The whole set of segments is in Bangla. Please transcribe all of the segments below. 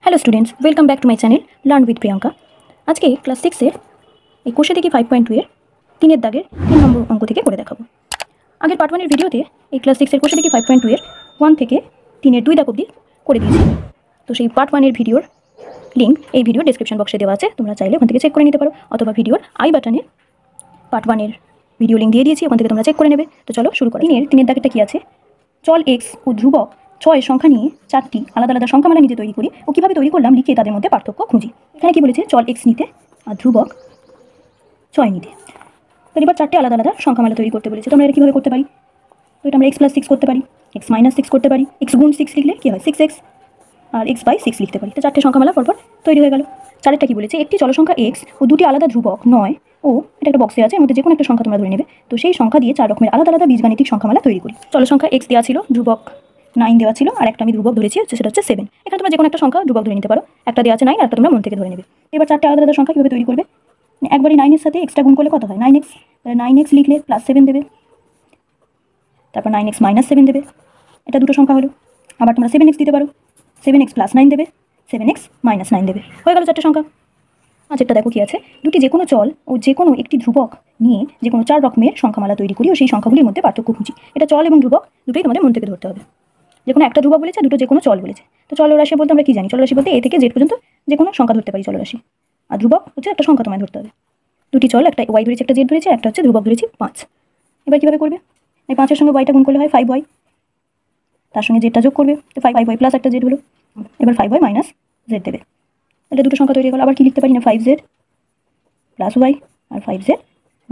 Hello students, welcome back to my channel learn with Priyanka. আজকে ক্লাস 6-এর এই কোষে দেখি 5.2-এর 3-এর দাগের 3 নম্বর অঙ্ক থেকে করে দেখাবো। আগের পার্ট 1-এর ভিডিওতে এই ক্লাস 6-এর কোষে দেখি 5.2-এর 1 থেকে 3-এর 2 দাগ অবধি করে দিয়েছি। তো সেই পার্ট 1-এর ভিডিওর লিঙ্ক এই ভিডিও ডেসক্রিপশন বক্সে দেওয়া আছে, তোমরা চাইলে ওখান থেকে চেক করে নিতে পারো, অথবা ভিডিওর আই বাটনে পার্ট 1-এর ভিডিও লিঙ্ক দিয়ে দিয়েছি, ওখান থেকে তোমরা চেক করে নেবে। তো চলো শুরু করি। 3-এর দাগেরটা কী আছে? চল এক্স ও ধ্রুবক 6 সংখ্যা নিয়ে 4টি আলাদা আলাদা সংখ্যামালা নিজে তৈরি করি ও কীভাবে তৈরি করলাম লিখে তাদের মধ্যে পার্থক্য খুঁজি। এখানে কি বলেছে? চল এক্স নিতে আর ধ্রুবক 6 নিতে। তো এবার 4টে আলাদা আলাদা সংখ্যামালা তৈরি করতে বলেছে। তো আমরা এটা কীভাবে করতে পারি? তো এটা আমরা x+6 করতে পারি, x-6 করতে পারি, x গুণ 6 লিখলে কী হয় 6x, আর x/6 লিখতে পারি। তো 4টে সংখ্যামালা পরপর তৈরি হয়ে গেল। 4টা কি বলেছে? একটি চলসংখ্যা x ও দুটি আলাদা ধ্রুবক 9 ও এটা একটা বক্সে আছে, এর মধ্যে যে কোনো একটা সংখ্যা তোমরা ধরে নেবে। তো সেই সংখ্যা দিয়ে 4 রকমের আলাদা আলাদা বীজগাণিতিক সংখ্যামালা তৈরি করি। চলসংখ্যা x দেওয়া ছিল, ধ্রুবক 9 দেওয়া ছিল, আর একটা আমি ধ্রুবক ধরেছি, সেটা হচ্ছে 7। এখানে তোমরা যে কোনো একটা সংখ্যা ধ্রুবক ধরে নিতে পারো। একটা দেওয়া আছে 9, আর একটা তোমরা মন থেকে ধরে নেবে। এবার 4টে আলাদা আলাদা সংখ্যা কীভাবে তৈরি করবে? একবারই 9 এর সাথে এক্সটা গুণ করলে কত হয়? 9x। তাহলে 9x লিখলে +7 দেবে, তারপর 9x-7 দেবে। এটা দুটো সংখ্যা হলো। আবার তোমরা 7x দিতে পারো, 7x + 9 দেবে, 7x-9 দেবে। হয়ে গেল 4টে সংখ্যা। আচ্ছা, দেখো কি আছে? দুটি যে কোনো চল ও যে কোনো একটি ধ্রুবক নিয়ে যে কোনো 4 রকমের সংখ্যামালা তৈরি করি ও সেই সংখ্যাগুলির মধ্যে পার্থক্য খুঁজি। এটা চল এবং ধ্রুবক দুটোই তোমাদের মন থেকে ধরতে হবে। যে কোনো একটা ধ্রুবক বলেছে, দুটো যে কোনো চল বলেছে। তো চলরাশি বলতে আমরা কি জানি? চলরাশি বলতে a থেকে z পর্যন্ত যে কোনো সংখ্যা ধরতে পারি চলরাশি, আর ধ্রুবক হচ্ছে একটা সংখ্যা তোমায় ধরতে হবে। দুটি চল, একটা y ধরেছি, একটা z ধরেছি, একটা হচ্ছে ধ্রুবক ধরেছি 5। এবার কীভাবে করবে? এই 5-এর সঙ্গে y-টা গুণ করলে হয় 5y, তার সঙ্গে z-টা যোগ করবে, তো 5y প্লাস একটা z হলো। এবার 5y মাইনাস z দেবে। এটা দুটো সংখ্যা তৈরি হয়ে গেল। আবার কি লিখতে পারি না? 5z প্লাস y আর 5z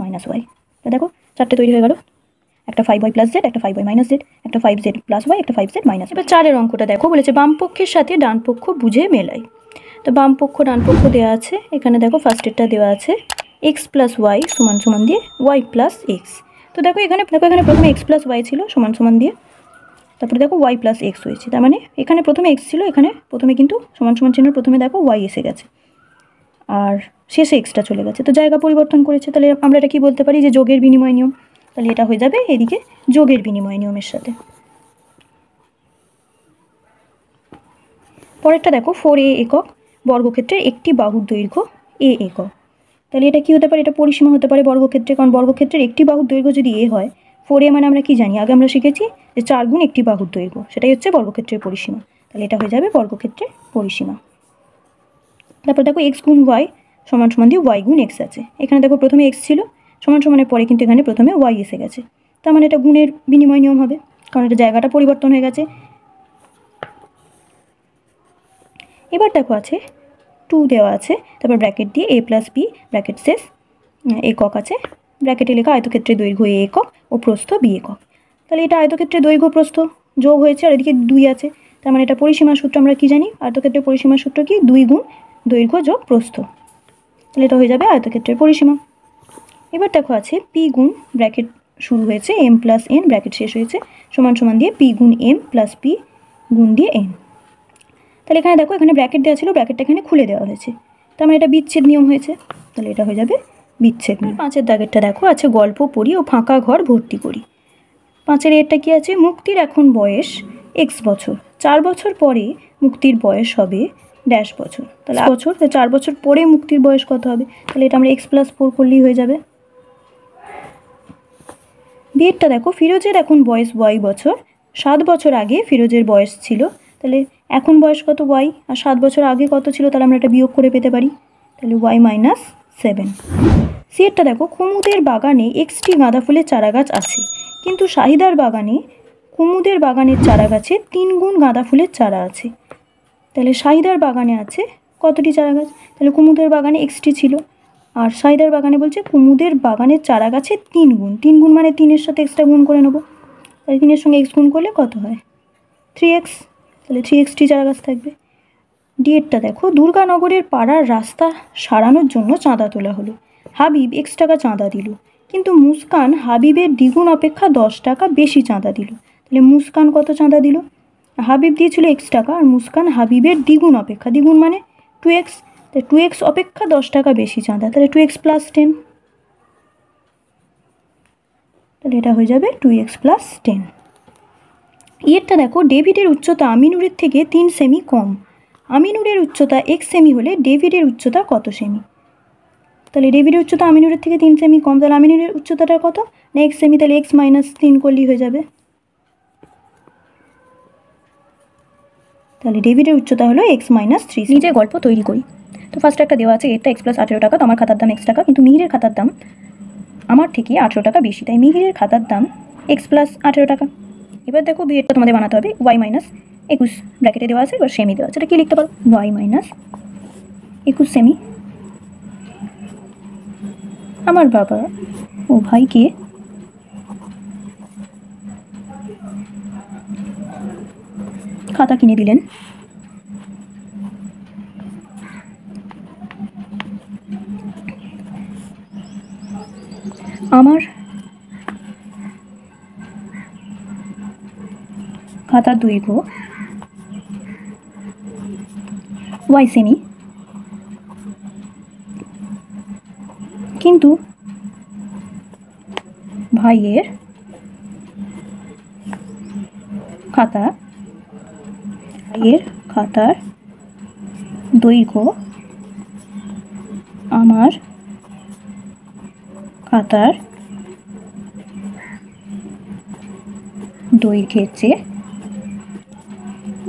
মাইনাস y। তো দেখো 4টে তৈরি হয়ে গেল। একটা 5y প্লাস z, একটা 5y মাইনাস z, একটা 5z প্লাস y, একটা 5z মাইনাস। এবার 4-এর অঙ্কটা দেখো, বলেছে বাম পক্ষের সাথে ডান পক্ষ বুঝে মেলাই। তো বাম পক্ষ ডান পক্ষ দেওয়া আছে। এখানে দেখো ফার্স্টেরটা দেওয়া আছে x প্লাস y সমান সমান দিয়ে y প্লাস x। তো দেখো এখানে প্রথমে x প্লাস y ছিল সমান সমান দিয়ে, তারপরে দেখো y প্লাস x হয়েছে। তার মানে এখানে প্রথমে x ছিল, এখানে প্রথমে কিন্তু সমান সমান চিহ্ন প্রথমে দেখো y এসে গেছে, আর শেষে এক্সটা চলে গেছে। তো জায়গা পরিবর্তন করেছে। তাহলে আমরা এটা কি বলতে পারি? যে যোগের বিনিময় নিয়ম। তাহলে এটা হয়ে যাবে এদিকে যোগের বিনিময় নিয়মের সাথে। পরেরটা দেখো 4a একক বর্গক্ষেত্রের একটি বাহুর দৈর্ঘ্য a একক। তাহলে এটা কি হতে পারে? এটা পরিসীমা হতে পারে বর্গক্ষেত্রে, কারণ বর্গক্ষেত্রের একটি বাহুর দৈর্ঘ্য যদি a হয়, 4a মানে আমরা কি জানি? আগে আমরা শিখেছি যে 4 গুণ একটি বাহুর দৈর্ঘ্য, সেটাই হচ্ছে বর্গক্ষেত্রের পরিসীমা। তাহলে এটা হয়ে যাবে বর্গক্ষেত্রের পরিসীমা। তারপর দেখো x গুণ y সমান সমান দিয়ে y গুণ x আছে। এখানে দেখো প্রথমে x ছিল সমান সমানের পরে কিন্তু এখানে প্রথমে y এসে গেছে। তার মানে এটা গুণের বিনিময় নিয়ম হবে, কারণ এটা জায়গাটা পরিবর্তন হয়ে গেছে। এবার দেখো আছে 2 দেওয়া আছে, তারপর ব্র্যাকেট দিয়ে a প্লাস b ব্র্যাকেট শেষ একক আছে, ব্র্যাকেটে লেখা আয়তক্ষেত্রের দৈর্ঘ্য a একক ও প্রস্থ b একক। তাহলে এটা আয়তক্ষেত্রের দৈর্ঘ্য প্রস্থ যোগ হয়েছে, আর এদিকে 2 আছে। তার মানে এটা পরিসীমার সূত্র আমরা কি জানি? আয়তক্ষেত্রের পরিসীমার সূত্র কি? 2 গুণ দৈর্ঘ্য যোগ প্রস্থ। তাহলে এটা হয়ে যাবে আয়তক্ষেত্রের পরিসীমা। এবার দেখো আছে p গুণ ব্র্যাকেট শুরু হয়েছে m প্লাস n ব্র্যাকেট শেষ হয়েছে সমান সমান দিয়ে p গুণ m প্লাস p গুণ দিয়ে n। তাহলে এখানে দেখো এখানে ব্র্যাকেট দেওয়া ছিল, ব্র্যাকেটটা এখানে খুলে দেওয়া হয়েছে। তার মানে এটা বিচ্ছেদ নিয়ম হয়েছে। তাহলে এটা হয়ে যাবে বিচ্ছেদ নিয়ম। 5-এর দাগেরটা দেখো আছে গল্প পড়ি ও ফাঁকা ঘর ভর্তি করি। 5-এর এরটা কি আছে? মুক্তির এখন বয়স x বছর, 4 বছর পরে মুক্তির বয়স হবে ড্যাশ বছর। তাহলে বছর, 4 বছর পরে মুক্তির বয়স কত হবে? তাহলে এটা আমরা x প্লাস 4 করলেই হয়ে যাবে। বিয়েরটা দেখো ফিরোজের এখন বয়স y বছর, 7 বছর আগে ফিরোজের বয়স ছিল। তাহলে এখন বয়স কত? y, আর 7 বছর আগে কত ছিল? তাহলে আমরা এটা বিয়োগ করে পেতে পারি। তাহলে y মাইনাস 7। সিয়েরটা দেখো কুমুদের বাগানে xটি গাঁদা ফুলের চারা গাছ আছে, কিন্তু শাহিদার বাগানে কুমুদের বাগানের চারা গাছে 3 গুণ গাঁদা ফুলের চারা আছে। তাহলে শাহিদার বাগানে আছে কতটি চারা গাছ? তাহলে কুমুদের বাগানে xটি ছিল, আর শাহিদার বাগানে বলছে কুমুদের বাগানের চারা গাছে 3 গুণ। 3 গুণ মানে 3-এর সাথে এক্সটা গুণ করে নেবো। তাহলে 3-এর সঙ্গে x গুণ করলে কত হয়? 3x। তাহলে 3xটি চারা গাছ থাকবে। ডিএরটা দেখো দুর্গানগরের পাড়ার রাস্তা সারানোর জন্য চাঁদা তোলা হলো। হাবিব x টাকা চাঁদা দিল, কিন্তু মুস্কান হাবিবের দ্বিগুণ অপেক্ষা 10 টাকা বেশি চাঁদা দিল। তাহলে মুস্কান কত চাঁদা দিল? হাবিব দিয়েছিল x টাকা, আর মুস্কান হাবিবের দ্বিগুণ অপেক্ষা, দ্বিগুণ মানে 2x, তাই 2x অপেক্ষা 10 টাকা বেশি চাঁদা। তাহলে 2x প্লাস 10। তাহলে এটা হয়ে যাবে 2x প্লাস 10। ইয়েরটা দেখো ডেভিডের উচ্চতা আমিনুরের থেকে 3 সেমি কম। আমিনুরের উচ্চতা 1 সেমি হলে ডেভিডের উচ্চতা কত সেমি? তাহলে ডেভিডের উচ্চতা আমিনুরের থেকে 3 সেমি কম, তাহলে আমিনুরের উচ্চতাটা কত না 1 সেমি, তাহলে x - 3 করলেই হয়ে যাবে। তাহলে ডেভিডের উচ্চতা হলো x - 3। নিজে গল্প তৈরি করি। তো ফার্স্ট একটা দেওয়া আছে এরটা x + 18 টাকা, তো আমার খাতার দাম x টাকা, কিন্তু মিহিরের খাতার দাম আমার থেকে 18 টাকা বেশি, তাই মিহিরের খাতার দাম x + 18 টাকা। এবার দেখো বিয়েরটা তোমাদের বানাতে হবে y - 21 ব্র্যাকেটে দেওয়া আছে, এবার সেমি দেওয়া আছে, এটা কি লিখতে পারো y - 21 সেমি। আমার বাবা ও ভাইকে খাতা কিনে দিলেন। আমার খাতার দৈর্ঘ্য y সেমি, কিন্তু ভাইয়ের খাতার দৈর্ঘ্য আমার খাতার দৈর্ঘ্যের চেয়ে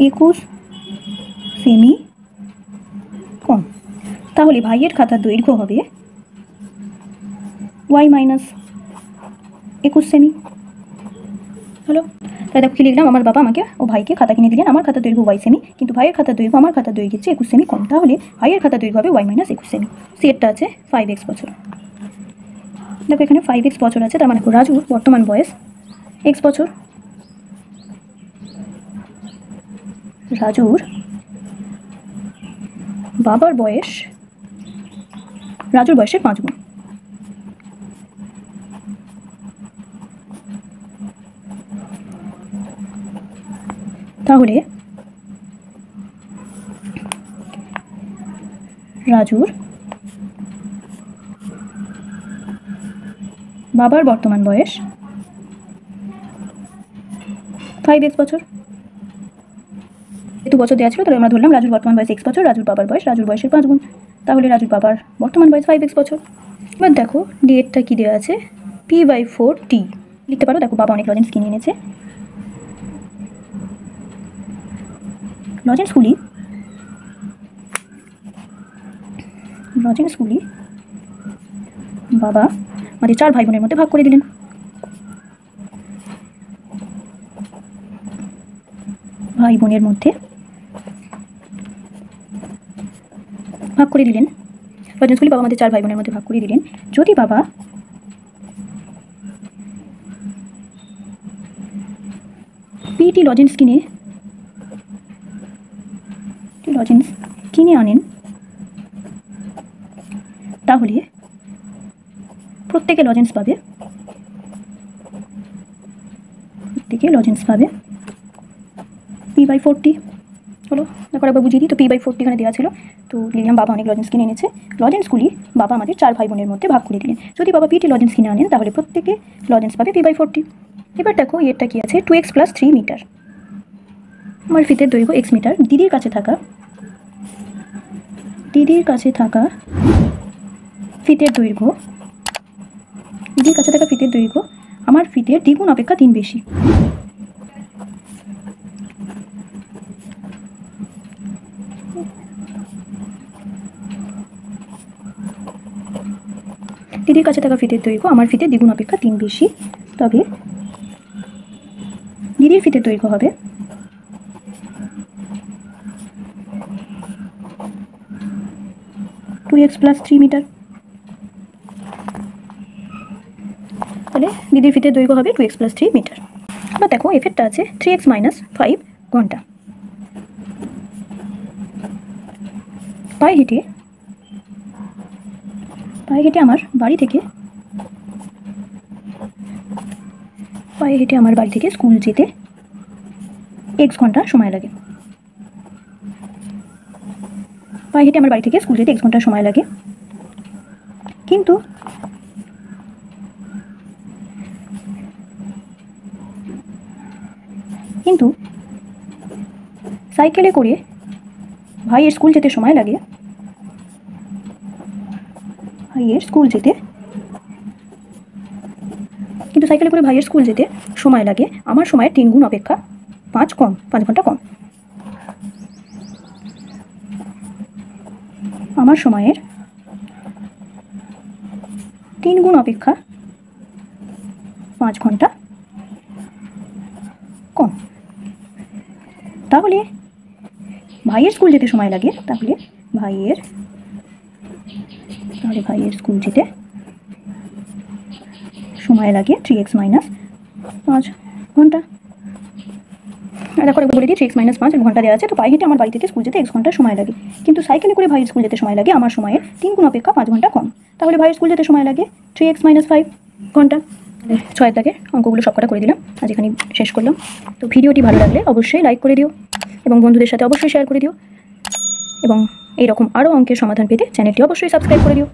21 সেমি কম। তাহলে ভাইয়ের খাতার দৈর্ঘ্য হবে y - 21 সেমি। হলো, তাই দেখো কি লিখলাম, আমার বাবা আমাকে ও ভাইকে খাতা কিনে দিলেন, আমার খাতার দৈর্ঘ্য y সেমি, কিন্তু ভাইয়ের খাতার দৈর্ঘ্য আমার খাতার দৈর্ঘ্যের চেয়ে 21 সেমি কম, তাহলে ভাইয়ের খাতার দৈর্ঘ্য হবে y - 21 সেমি। সেটটা আছে 5x বছর। দেখো এখানে 5x বছর আছে, তার মানে রাজুর বর্তমান বয়স x বছর। রাজুর বাবার বয়স রাজুর বয়সের 5 গুণ। তাহলে রাজুর বাবার বর্তমান বয়স 5x বছর। যেহেতু বছর দেওয়া ছিল, তাহলে আমরা ধরলাম রাজুর বর্তমান বয়স x বছর, রাজুর বাবার বয়স রাজুর বয়সের 5 গুণ, তাহলে রাজুর বাবার বর্তমান বয়স 5x বছর। এবার দেখো ডেটটা কি দেওয়া আছে, p/4t লিখতে পারো। দেখো বাবা অনেক লজেন্স কিনে এনেছে, লজেন্সগুলি বাবা আমাদের 4 ভাই বোনের মধ্যে ভাগ করে দিলেন। ভাই বোনের মধ্যে ভাগ করে দিলেন লজেন্সগুলি, বাবা আমাদের 4 ভাই বোনের মধ্যে ভাগ করে দিলেন। যদি বাবা p লজেন্স কিনে আনেন, তাহলে প্রত্যেকে লজেন্স পাবে p/4t। হলো, দেখো একবার বুঝিয়ে দিই। তো p/4t এখানে দেওয়া ছিল, তো লিখলাম বাবা অনেক লজেন্স কিনে এনেছে, লজেন্সগুলি বাবা আমাদের 4 ভাই বোনের মধ্যে ভাগ করে দিলেন। যদি বাবা p লজেন্স কিনে আনেন, তাহলে প্রত্যেকে লজেন্স পাবে p/4t। এবার দেখো এরটা কি আছে, 2x + 3 মিটার। আমার ফিতের দৈর্ঘ্য x মিটার, দিদির কাছে থাকা ফিতের দৈর্ঘ্য আমার ফিতের দ্বিগুণ অপেক্ষা 3 বেশি। দিদির কাছে থাকা ফিতের দৈর্ঘ্য আমার ফিতের দ্বিগুণ অপেক্ষা 3 বেশি, তবে দিদির ফিতের দৈর্ঘ্য হবে 2x + 3 মিটার। তাহলে দিদির ফিতের দৈর্ঘ্য হবে 2x + 3 মিটার। এবার দেখো এফেক্টটা আছে 3x - 5 ঘন্টা। পায়ে হেঁটে আমার বাড়ি থেকে স্কুল যেতে x ঘন্টা সময় লাগে। পায়ে হেঁটে আমার বাড়ি থেকে স্কুল যেতে x ঘন্টা সময় লাগে, কিন্তু সাইকেলে করে ভাইয়ের স্কুল যেতে সময় লাগে, ভাইয়ের স্কুল যেতে, কিন্তু সাইকেলে করে ভাইয়ের স্কুল যেতে সময় লাগে আমার সময়ের 3 গুণ অপেক্ষা 5 কম, 5 ঘন্টা কম। আমার সময়ের 3 গুণ অপেক্ষা 5 ঘন্টা কম। তাহলে ভাইয়ের স্কুল যেতে সময় লাগে, তাহলে ভাইয়ের স্কুল যেতে সময় লাগে 3x - 5 ঘন্টা। দেখো একবার বলে দিই, 3x - 5 ঘন্টা দেওয়া আছে, তো পায়ে হেঁটে আমার বাড়ি থেকে স্কুল যেতে x ঘন্টা সময় লাগে, কিন্তু সাইকেলে করে ভাইয়ের স্কুল যেতে সময় লাগে আমার সময়ের 3 গুণ অপেক্ষা 5 ঘন্টা কম। তাহলে ভাইয়ের স্কুল যেতে সময় লাগে 3x - 5 ঘন্টা। 6 দাগের অঙ্কগুলো সবকটা করে দিলাম, আজ এখানে শেষ করলাম। তো ভিডিওটি ভালো লাগলে অবশ্যই লাইক করে দিও এবং বন্ধুদের সাথে অবশ্যই শেয়ার করে দিও, এবং এইরকম আরও অঙ্কের সমাধান পেতে চ্যানেলটি অবশ্যই সাবস্ক্রাইব করে দিও।